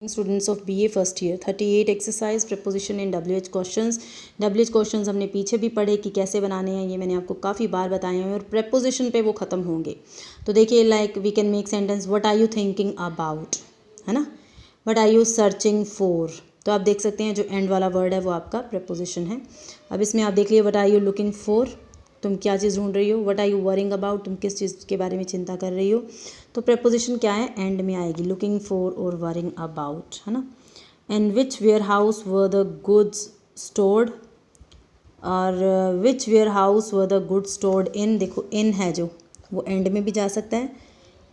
Students of BA first year 38 exercise preposition in WH questions हमने पीछे भी पढ़े कि कैसे बनाने हैं, ये मैंने आपको काफ़ी बार बताए हैं और प्रपोजिशन पे वो ख़त्म होंगे। तो देखिए, like we can make sentence what are you thinking about, है ना, what are you searching for. तो आप देख सकते हैं जो एंड वाला वर्ड है वो आपका प्रपोजिशन है। अब इसमें आप देख लीजिए, what are you looking for, तुम क्या चीज़ ढूंढ रही हो। What are you worrying about, तुम किस चीज़ के बारे में चिंता कर रही हो। तो प्रपोजिशन क्या है, एंड में आएगी, लुकिंग फॉर और वरिंग अबाउट, है ना। And which warehouse were the goods stored, और which warehouse were the goods stored in. देखो इन है जो, वो एंड में भी जा सकता है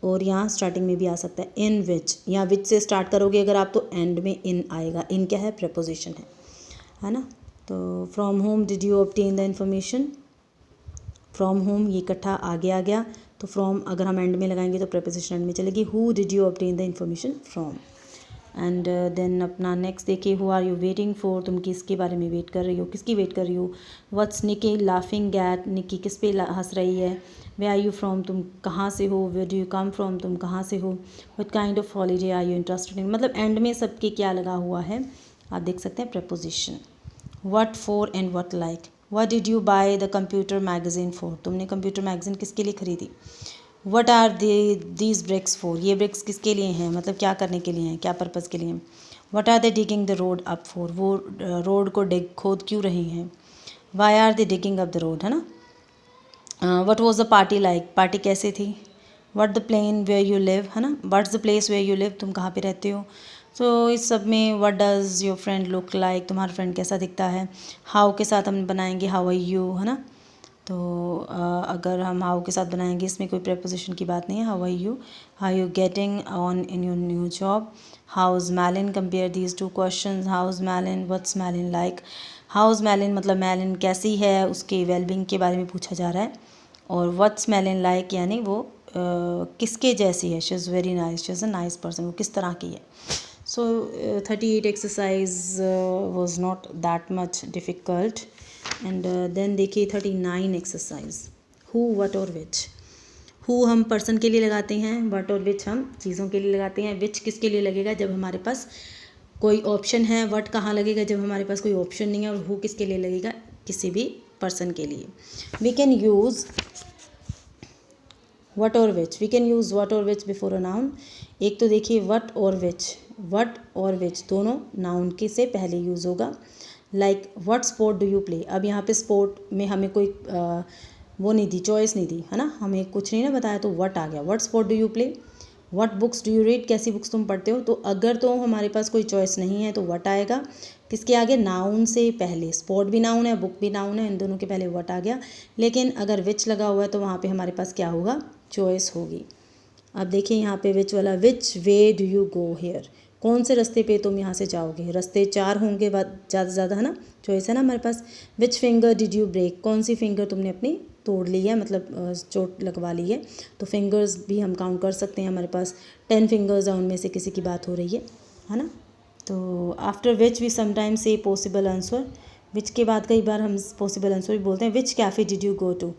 और यहाँ स्टार्टिंग में भी आ सकता है। इन विच, यहाँ विच से स्टार्ट करोगे अगर आप तो एंड में इन आएगा। इन क्या है, प्रपोजिशन है ना। तो from home did you obtain the information, from home ये इकट्ठा आगे आ गया, तो फ्रॉम अगर हम एंड में लगाएंगे तो प्रपोजिशन एंड में चलेगी। Who did you obtain the information from. And then अपना नेक्स्ट देखिए, who are you waiting for, तुम किसके बारे में वेट कर रही हो, किसकी वेट कर रही हो। व्हाट्स निकी लाफिंग एट, निकी किस पे हंस रही है। वे आर यू फ्रॉम, तुम कहाँ से हो। Where do you come from, तुम कहाँ से हो। What kind of holiday are you interested in, मतलब एंड में सबके क्या लगा हुआ है आप देख सकते हैं preposition. What for and what like. What did you buy the computer magazine for, तुमने कंप्यूटर मैगजीन किसके लिए खरीदी। What are these bricks for, ये ब्रिक्स किसके लिए हैं, मतलब क्या करने के लिए हैं, क्या पर्पज़ के लिए हैं। What are they digging the road up for, वो रोड को खोद क्यों रही हैं। Why are they digging up the road, है ना। What was the party like, party कैसे थी। What the place where you live, है ना, what's the place where you live, तुम कहाँ पे रहते हो। तो इस सब में what does your friend look like, तुम्हारा फ्रेंड कैसा दिखता है। हाउ के साथ हम बनाएंगे हाउ आर यू, है ना। तो अगर हम हाउ के साथ बनाएंगे इसमें कोई प्रपोजिशन की बात नहीं है। How are you getting on in your new job. How's Malin, compare these two question. How's Malin, what's Malin like. How's Malin मतलब मैलिन कैसी है, उसके वेलबींग के बारे में पूछा जा रहा है। और व्हाट्स मैलिन लाइक यानी वो किसके जैसी है। She is very nice, she is a nice person, वो किस तरह की है। So 38 exercise was not that much difficult. And then देखिए 39 exercise, who, what और which। who हम person के लिए लगाते हैं, what और which हम चीज़ों के लिए लगाते हैं। which किसके लिए लगेगा, जब हमारे पास कोई ऑप्शन है। what कहाँ लगेगा, जब हमारे पास कोई ऑप्शन नहीं है। और who किसके लिए लगेगा, किसी भी person के लिए। we can use what और which, we can use what और which before a noun। एक तो देखिए what और which, what और which दोनों नाउन के से पहले यूज़ होगा। Like what sport do you play, अब यहाँ पे स्पोर्ट में हमें कोई वो नहीं दी, चॉइस नहीं दी, है ना, हमें कुछ नहीं ना बताया, तो व्हाट आ गया। What sport do you play. What books do you read, कैसी बुक्स तुम पढ़ते हो। तो अगर तो हमारे पास कोई चॉइस नहीं है तो व्हाट आएगा, किसके आगे, नाउन से पहले। स्पोर्ट भी नाउन है, बुक भी नाउन है, इन दोनों के पहले व्हाट आ गया। लेकिन अगर विच लगा हुआ है तो वहाँ पे हमारे पास क्या होगा, चॉइस होगी। अब देखिए यहाँ पे विच वाला, विच वे डू यू गो हेयर, कौन से रास्ते पे तुम यहाँ से जाओगे। रास्ते 4 होंगे ज़्यादा से ज़्यादा, है ना, चॉइस है ना हमारे पास। विच फिंगर डिड यू ब्रेक, कौन सी फिंगर तुमने अपनी तोड़ ली है, मतलब चोट लगवा ली है। तो फिंगर्स भी हम काउंट कर सकते हैं, हमारे पास 10 फिंगर्स हैं, उनमें से किसी की बात हो रही है ना। तो आफ्टर विच वी समटाइम्स से पॉसिबल आंसर, विच के बाद कई बार हम पॉसिबल आंसर भी बोलते हैं। Which café did you go to,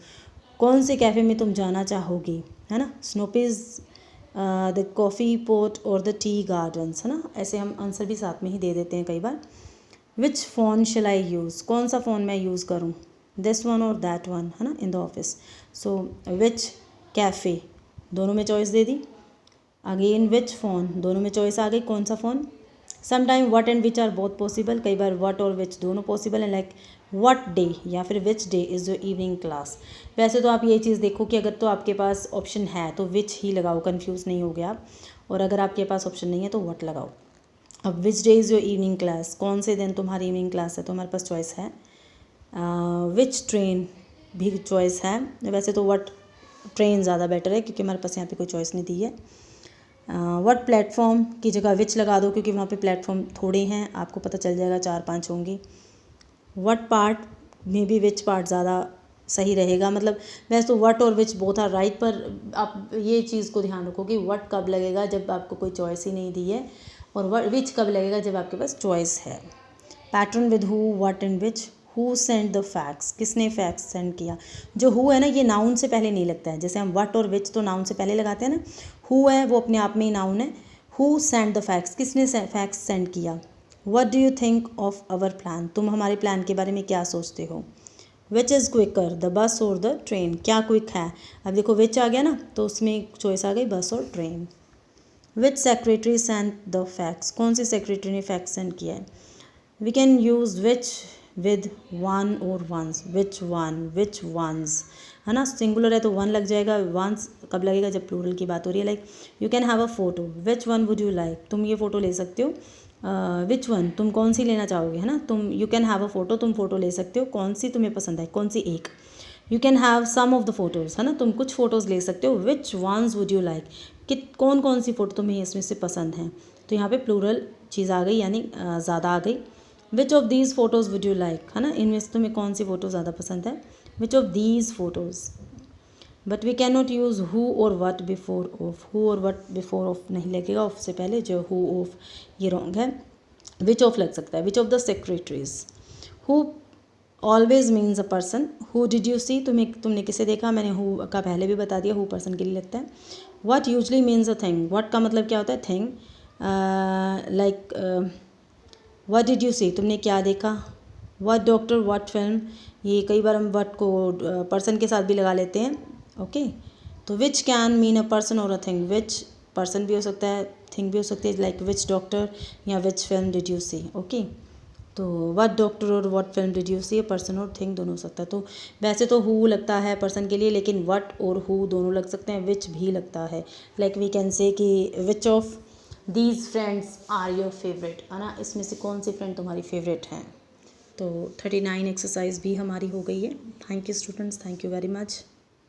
कौन से कैफ़े में तुम जाना चाहोगी, है ना। स्नोपीज, द कॉफ़ी पोट और द टी गार्डन्स, है ना, ऐसे हम आंसर भी साथ में ही दे देते हैं कई बार। विच फ़ोन शैल आई यूज़, कौन सा फ़ोन मैं यूज़ करूँ, दिस वन और दैट वन, है ना, in the office. So which cafe, दोनों में चॉइस दे दी। अगेन विच फ़ोन, दोनों में चॉइस आ गई, कौन सा phone. Sometime what and which are both possible, कई बार व्हाट और विच दोनों पॉसिबल हैं। लाइक व्हाट डे या फिर which day is your evening class. वैसे तो आप ये चीज़ देखो कि अगर तो आपके पास ऑप्शन है तो विच ही लगाओ, कंफ्यूज नहीं हो गया आप। और अगर आपके पास ऑप्शन नहीं है तो व्हाट लगाओ। अब which day is your evening class, कौन से दिन तुम्हारी इवनिंग क्लास है, तो हमारे पास चॉइस है। विच ट्रेन भी चॉइस है। वैसे तो व्हाट ट्रेन ज़्यादा बेटर है क्योंकि हमारे पास यहाँ पे कोई चॉइस नहीं दी है। व्हाट प्लेटफॉर्म की जगह विच लगा दो क्योंकि वहाँ पे प्लेटफॉर्म थोड़े हैं, आपको पता चल जाएगा 4-5 होंगे। व्हाट पार्ट में भी विच पार्ट ज़्यादा सही रहेगा, मतलब वैसे तो व्हाट और विच बोथ आर राइट, पर आप ये चीज़ को ध्यान रखो कि व्हाट कब लगेगा जब आपको कोई चॉइस ही नहीं दी है, और विच कब लगेगा जब आपके पास चॉइस है। Pattern with who, what and which. Who send the fax, किसने फैक्स सेंड किया। जो हु है ना, ये नाउन से पहले नहीं लगता है। जैसे हम व्हाट और विच तो नाउन से पहले लगाते हैं ना, हु है वो अपने आप में ही नाउन है। हु सेंड द फैक्ट्स, किसने फैक्ट्स सेंड किया। What do you think of our plan, तुम हमारे प्लान के बारे में क्या सोचते हो। Which is quicker, the bus और द ट्रेन, क्या क्विक है। अब देखो विच आ गया ना, तो उसमें चॉइस आ गई बस और train. Which secretary send the facts, कौन सी सेक्रेटरी ने फैक्ट्स सेंड किया है। We can use which with one और ones, which one, which ones, है ना। सिंगुलर है तो वन लग जाएगा, वंस कब लगेगा जब प्लूरल की बात हो रही है। Like you can have a photo, which one would you like, तुम ये फ़ोटो ले सकते हो। विच वन, तुम कौन सी लेना चाहोगे, है ना। तुम you can have a photo, तुम फोटो ले सकते हो, कौन सी तुम्हें पसंद है, कौन सी एक। You can have some of the photos, है ना, तुम कुछ फ़ोटोज़ ले सकते हो। Which ones would you like, कि कौन कौन सी फ़ोटो तुम्हें इसमें से पसंद हैं। तो यहाँ पे प्लूरल चीज़ आ गई, यानी ज़्यादा आ गई। विच of these photos would you like, है ना, इनमें से तुम्हें कौन सी फ़ोटो ज़्यादा पसंद है। Which of these photos, but we can not use who और वट बिफोर ऑफ, हु और वट बिफोर ऑफ नहीं लगेगा, ऑफ से पहले जो हु ऑफ ये रॉन्ग है। विच ऑफ लग सकता है। Which of the secretaries, who always means a person. Who did you see, तुमने किसे देखा, मैंने हु का पहले भी बता दिया, हु पर्सन के लिए लगता है। What usually means a thing, what का मतलब क्या होता है, thing. Like what did you see, तुमने क्या देखा। व्हाट डॉक्टर, व्हाट फिल्म, ये कई बार हम व्हाट को पर्सन के साथ भी लगा लेते हैं। ओके तो which can mean a person और अ थिंग, विच पर्सन भी हो सकता है, थिंग भी हो सकती है, लाइक विच डॉक्टर या which film did you see. Okay तो व्हाट डॉक्टर और what film did you see, person और थिंग दोनों हो सकता है। तो वैसे तो हु लगता है पर्सन के लिए, लेकिन व्हाट और हु दोनों लग सकते हैं, विच भी लगता है। लाइक वी कैन से कि which of these friends are your favourite, है ना, इसमें से कौन सी फ्रेंड तुम्हारी फेवरेट हैं। तो 39 एक्सरसाइज भी हमारी हो गई है। Thank you students, thank you very much.